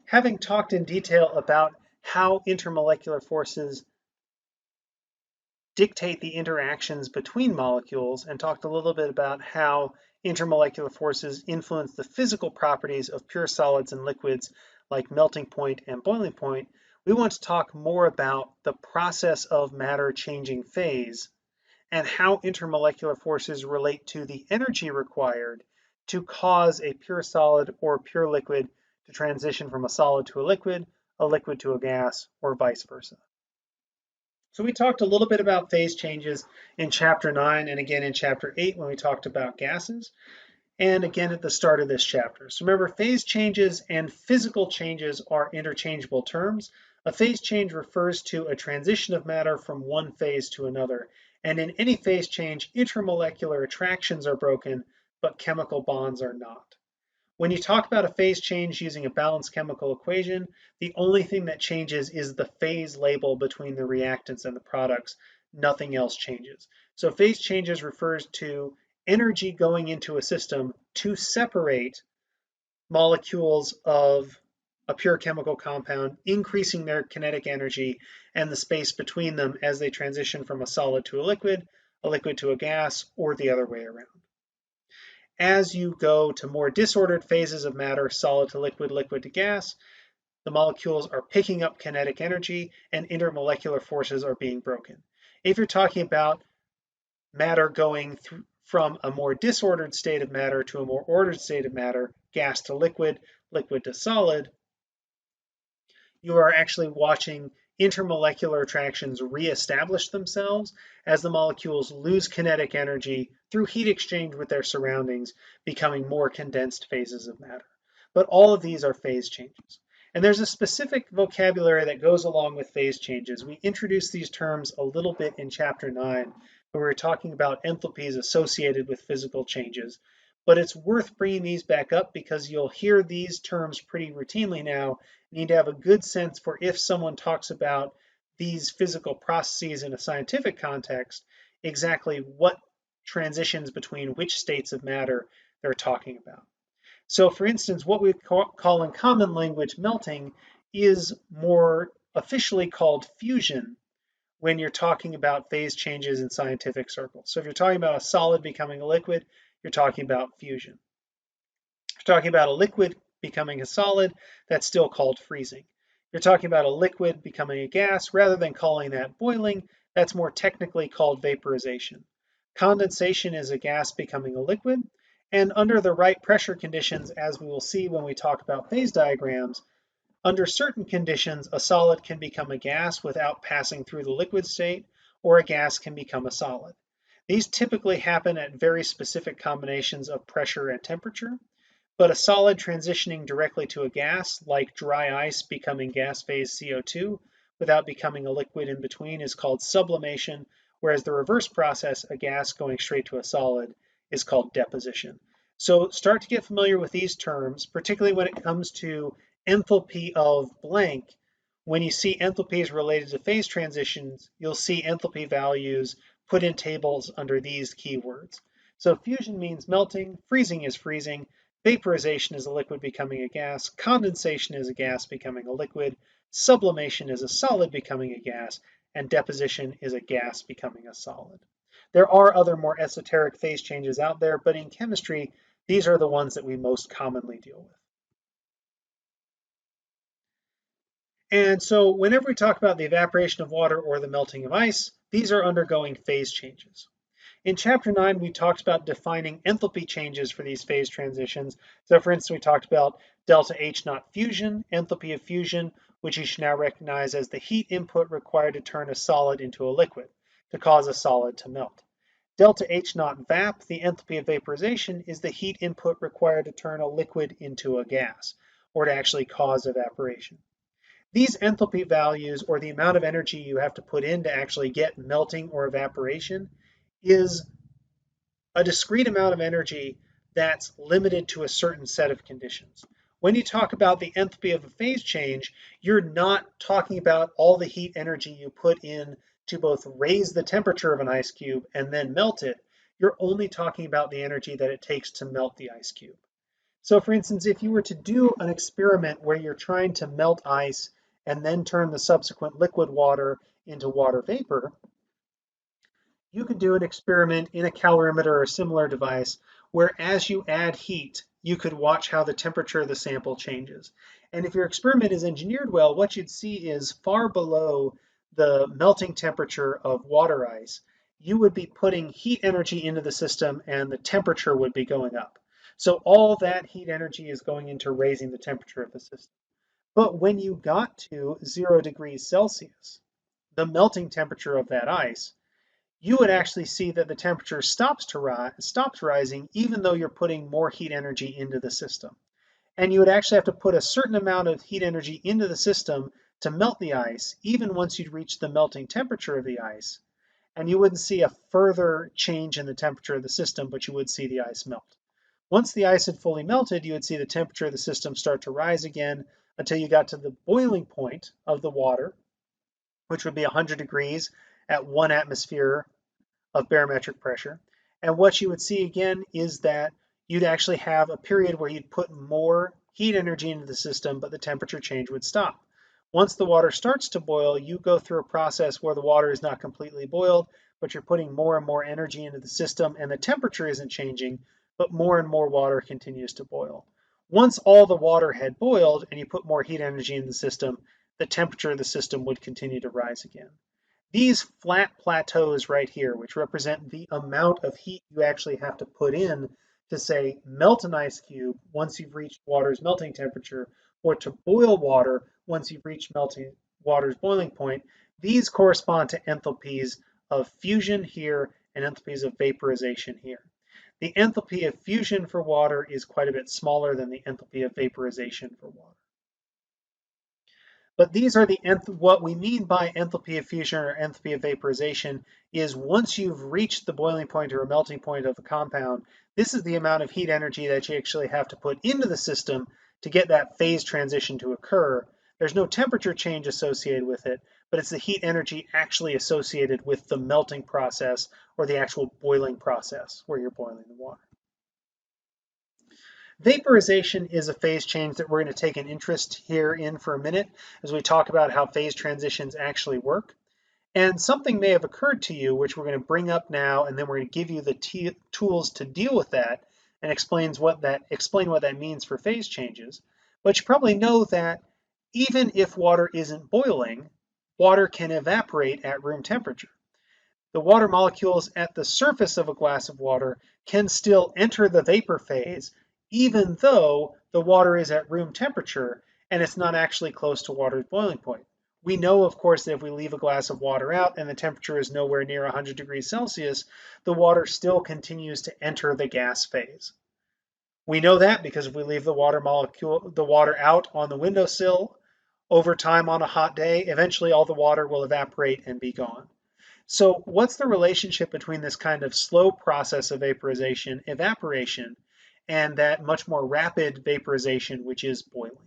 Having talked in detail about how intermolecular forces dictate the interactions between molecules and talked a little bit about how intermolecular forces influence the physical properties of pure solids and liquids like melting point and boiling point, we want to talk more about the process of matter changing phase and how intermolecular forces relate to the energy required to cause a pure solid or pure liquid to transition from a solid to a liquid to a gas, or vice versa. So we talked a little bit about phase changes in chapter 9 and again in chapter 8 when we talked about gases, and again at the start of this chapter. So remember, phase changes and physical changes are interchangeable terms. A phase change refers to a transition of matter from one phase to another. And in any phase change, intermolecular attractions are broken, but chemical bonds are not. When you talk about a phase change using a balanced chemical equation, the only thing that changes is the phase label between the reactants and the products. Nothing else changes. So phase changes refers to energy going into a system to separate molecules of a pure chemical compound, increasing their kinetic energy and the space between them as they transition from a solid to a liquid to a gas, or the other way around. As you go to more disordered phases of matter, solid to liquid, liquid to gas, the molecules are picking up kinetic energy and intermolecular forces are being broken. If you're talking about matter going from a more disordered state of matter to a more ordered state of matter, gas to liquid, liquid to solid, you are actually watching intermolecular attractions reestablish themselves as the molecules lose kinetic energy through heat exchange with their surroundings, becoming more condensed phases of matter. But all of these are phase changes. And there's a specific vocabulary that goes along with phase changes. We introduced these terms a little bit in chapter 9, where we were talking about enthalpies associated with physical changes. But it's worth bringing these back up because you'll hear these terms pretty routinely now. You need to have a good sense for if someone talks about these physical processes in a scientific context, exactly what transitions between which states of matter they're talking about. So for instance, what we call in common language melting is more officially called fusion when you're talking about phase changes in scientific circles. So if you're talking about a solid becoming a liquid, you're talking about fusion. If you're talking about a liquid becoming a solid, that's still called freezing. You're talking about a liquid becoming a gas, rather than calling that boiling, that's more technically called vaporization. Condensation is a gas becoming a liquid, and under the right pressure conditions, as we will see when we talk about phase diagrams, under certain conditions, a solid can become a gas without passing through the liquid state, or a gas can become a solid. These typically happen at very specific combinations of pressure and temperature. But a solid transitioning directly to a gas, like dry ice becoming gas phase CO2 without becoming a liquid in between, is called sublimation, whereas the reverse process, a gas going straight to a solid, is called deposition. So start to get familiar with these terms, particularly when it comes to enthalpy of blank. When you see enthalpies related to phase transitions, you'll see enthalpy values put in tables under these keywords. So fusion means melting, freezing is freezing, vaporization is a liquid becoming a gas, condensation is a gas becoming a liquid, sublimation is a solid becoming a gas, and deposition is a gas becoming a solid. There are other more esoteric phase changes out there, but in chemistry, these are the ones that we most commonly deal with. And so whenever we talk about the evaporation of water or the melting of ice, these are undergoing phase changes. In chapter 9, we talked about defining enthalpy changes for these phase transitions. So for instance, we talked about delta H naught fusion, enthalpy of fusion, which you should now recognize as the heat input required to turn a solid into a liquid, to cause a solid to melt. Delta H naught vap, the enthalpy of vaporization, is the heat input required to turn a liquid into a gas, or to actually cause evaporation. These enthalpy values, or the amount of energy you have to put in to actually get melting or evaporation, is a discrete amount of energy that's limited to a certain set of conditions. When you talk about the enthalpy of a phase change, you're not talking about all the heat energy you put in to both raise the temperature of an ice cube and then melt it. You're only talking about the energy that it takes to melt the ice cube. So for instance, if you were to do an experiment where you're trying to melt ice and then turn the subsequent liquid water into water vapor, you could do an experiment in a calorimeter or a similar device where as you add heat, you could watch how the temperature of the sample changes. And if your experiment is engineered well, what you'd see is far below the melting temperature of water ice, you would be putting heat energy into the system and the temperature would be going up. So all that heat energy is going into raising the temperature of the system. But when you got to 0 degrees Celsius, the melting temperature of that ice, you would actually see that the temperature stops rising even though you're putting more heat energy into the system. And you would actually have to put a certain amount of heat energy into the system to melt the ice, even once you'd reach the melting temperature of the ice. And you wouldn't see a further change in the temperature of the system, but you would see the ice melt. Once the ice had fully melted, you would see the temperature of the system start to rise again until you got to the boiling point of the water, which would be 100 degrees at 1 atmosphere of barometric pressure. And what you would see again is that you'd actually have a period where you'd put more heat energy into the system, but the temperature change would stop. Once the water starts to boil, you go through a process where the water is not completely boiled, but you're putting more and more energy into the system and the temperature isn't changing, but more and more water continues to boil. Once all the water had boiled and you put more heat energy in the system, the temperature of the system would continue to rise again. These flat plateaus right here, which represent the amount of heat you actually have to put in to say melt an ice cube once you've reached water's melting temperature, or to boil water once you've reached melting water's boiling point, these correspond to enthalpies of fusion here and enthalpies of vaporization here. The enthalpy of fusion for water is quite a bit smaller than the enthalpy of vaporization for water. But these are what we mean by enthalpy of fusion or enthalpy of vaporization is once you've reached the boiling point or a melting point of a compound, this is the amount of heat energy that you actually have to put into the system to get that phase transition to occur. There's no temperature change associated with it, but it's the heat energy actually associated with the melting process or the actual boiling process where you're boiling the water. Vaporization is a phase change that we're going to take an interest here in for a minute as we talk about how phase transitions actually work. And something may have occurred to you, which we're going to bring up now, and then we're going to give you the tools to deal with that and explain what that means for phase changes. But you probably know that even if water isn't boiling, water can evaporate at room temperature. The water molecules at the surface of a glass of water can still enter the vapor phase, even though the water is at room temperature and it's not actually close to water's boiling point. We know, of course, that if we leave a glass of water out and the temperature is nowhere near 100 degrees Celsius, the water still continues to enter the gas phase. We know that because if we leave the water out on the windowsill over time on a hot day, eventually all the water will evaporate and be gone. So what's the relationship between this kind of slow process of vaporization, evaporation, and that much more rapid vaporization, which is boiling?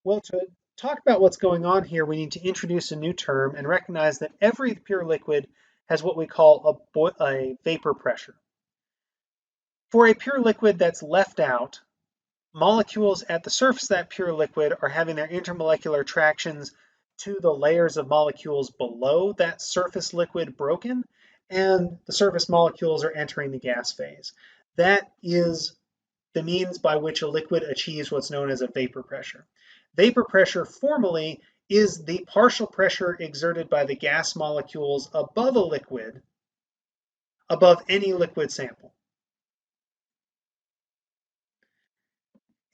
Well, to talk about what's going on here, we need to introduce a new term and recognize that every pure liquid has what we call a vapor pressure. For a pure liquid that's left out, molecules at the surface of that pure liquid are having their intermolecular attractions to the layers of molecules below that surface liquid broken, and the surface molecules are entering the gas phase. That is the means by which a liquid achieves what's known as a vapor pressure. Vapor pressure formally is the partial pressure exerted by the gas molecules above a liquid, above any liquid sample.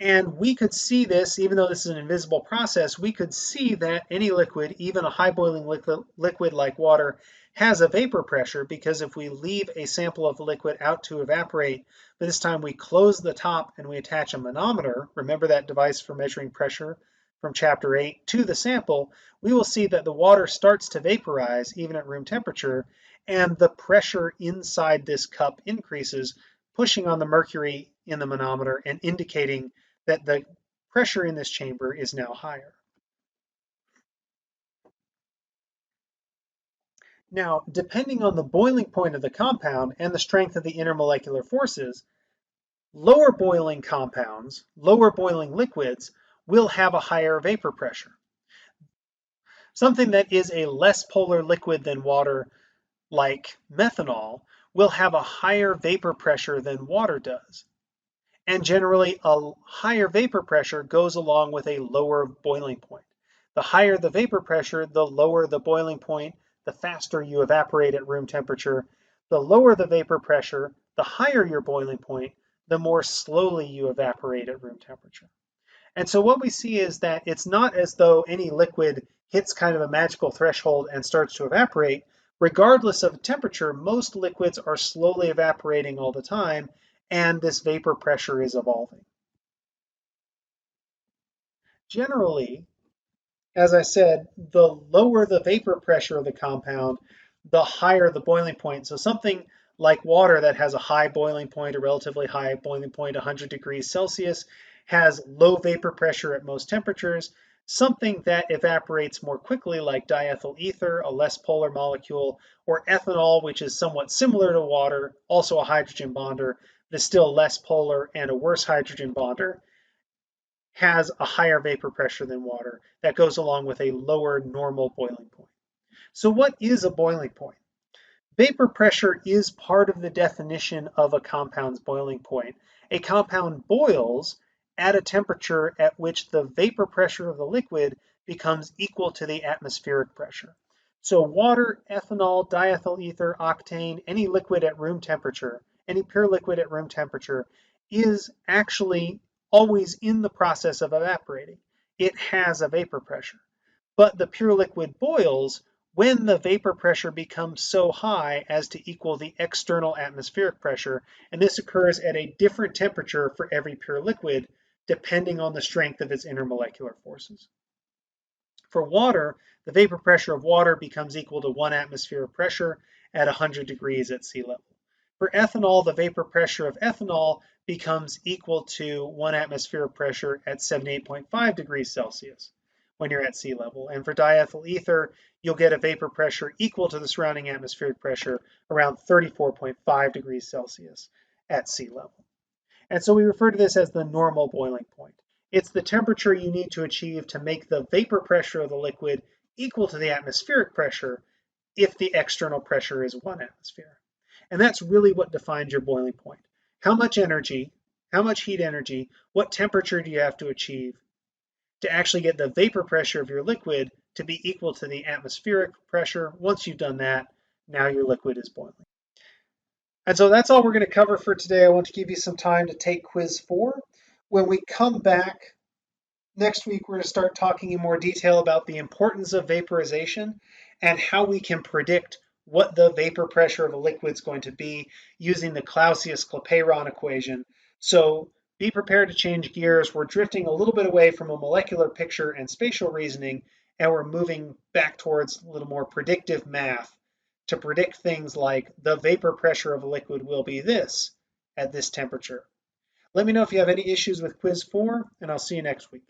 And we could see this, even though this is an invisible process, we could see that any liquid, even a high boiling liquid like water, has a vapor pressure because if we leave a sample of liquid out to evaporate, but this time we close the top and we attach a manometer, remember that device for measuring pressure from chapter 8, to the sample, we will see that the water starts to vaporize even at room temperature, and the pressure inside this cup increases, pushing on the mercury in the manometer and indicating that the pressure in this chamber is now higher. Now, depending on the boiling point of the compound and the strength of the intermolecular forces, Lower boiling compounds, lower boiling liquids, will have a higher vapor pressure. Something that is a less polar liquid than water, like methanol, will have a higher vapor pressure than water does. And generally, a higher vapor pressure goes along with a lower boiling point. The higher the vapor pressure, the lower the boiling point, the faster you evaporate at room temperature. The lower the vapor pressure, the higher your boiling point, the more slowly you evaporate at room temperature. And so what we see is that it's not as though any liquid hits kind of a magical threshold and starts to evaporate. Regardless of temperature, most liquids are slowly evaporating all the time, and this vapor pressure is evolving. Generally, as I said, the lower the vapor pressure of the compound, the higher the boiling point. So something like water that has a high boiling point, a relatively high boiling point, 100 degrees Celsius, has low vapor pressure at most temperatures. Something that evaporates more quickly, like diethyl ether, a less polar molecule, or ethanol, which is somewhat similar to water, also a hydrogen bonder, but is still less polar and a worse hydrogen bonder, has a higher vapor pressure than water that goes along with a lower normal boiling point. So what is a boiling point? Vapor pressure is part of the definition of a compound's boiling point. A compound boils at a temperature at which the vapor pressure of the liquid becomes equal to the atmospheric pressure. So water, ethanol, diethyl ether, octane, any liquid at room temperature, any pure liquid at room temperature, is actually always in the process of evaporating. It has a vapor pressure. But the pure liquid boils when the vapor pressure becomes so high as to equal the external atmospheric pressure, and this occurs at a different temperature for every pure liquid, depending on the strength of its intermolecular forces. For water, the vapor pressure of water becomes equal to 1 atmosphere of pressure at 100 degrees at sea level. For ethanol, the vapor pressure of ethanol becomes equal to 1 atmosphere of pressure at 78.5 degrees Celsius when you're at sea level. And for diethyl ether, you'll get a vapor pressure equal to the surrounding atmospheric pressure around 34.5 degrees Celsius at sea level. And so we refer to this as the normal boiling point. It's the temperature you need to achieve to make the vapor pressure of the liquid equal to the atmospheric pressure if the external pressure is 1 atmosphere. And that's really what defines your boiling point. How much energy, how much heat energy, what temperature do you have to achieve to actually get the vapor pressure of your liquid to be equal to the atmospheric pressure? Once you've done that, now your liquid is boiling. And so that's all we're going to cover for today. I want to give you some time to take quiz 4. When we come back next week, we're going to start talking in more detail about the importance of vaporization and how we can predict what the vapor pressure of a liquid is going to be using the Clausius-Clapeyron equation. So be prepared to change gears. We're drifting a little bit away from a molecular picture and spatial reasoning, and we're moving back towards a little more predictive math to predict things like the vapor pressure of a liquid will be this at this temperature. Let me know if you have any issues with quiz 4, and I'll see you next week.